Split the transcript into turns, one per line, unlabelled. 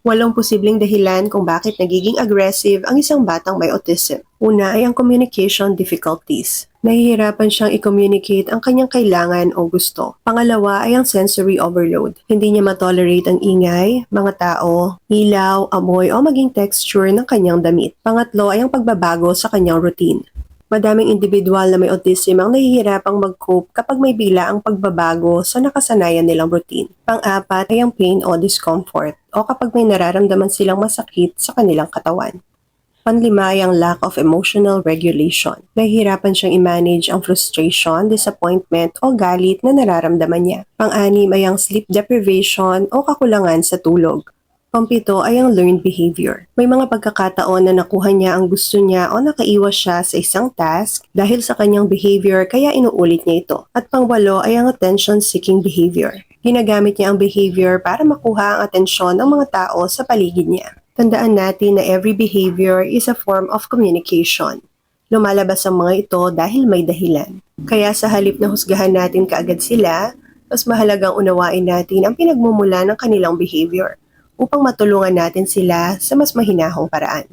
Walong posibleng dahilan kung bakit nagiging aggressive ang isang batang may autism. Una ay ang communication difficulties. Nahihirapan siyang i-communicate ang kanyang kailangan o gusto. Pangalawa ay ang sensory overload. Hindi niya matolerate ang ingay, mga tao, ilaw, amoy o maging texture ng kanyang damit. Pangatlo ay ang pagbabago sa kanyang routine. Madaming individual na may autism ang nahihirapang mag-cope kapag may biglaang pagbabago sa nakasanayan nilang routine. Pang-apat ay ang pain o discomfort o kapag may nararamdaman silang masakit sa kanilang katawan. Panlima ay ang lack of emotional regulation. Nahihirapan siyang i-manage ang frustration, disappointment o galit na nararamdaman niya. Pang-anim ay ang sleep deprivation o kakulangan sa tulog. Pang-pito ay ang learned behavior. May mga pagkakataon na nakuha niya ang gusto niya o nakaiwas siya sa isang task dahil sa kanyang behavior kaya inuulit niya ito. At pang-walo ay ang attention-seeking behavior. Ginagamit niya ang behavior para makuha ang atensyon ng mga tao sa paligid niya. Tandaan natin na every behavior is a form of communication. Lumalabas ang mga ito dahil may dahilan. Kaya sa halip na husgahan natin kaagad sila, mas mahalagang unawain natin ang pinagmumula ng kanilang behavior upang matulungan natin sila sa mas mahinahong paraan.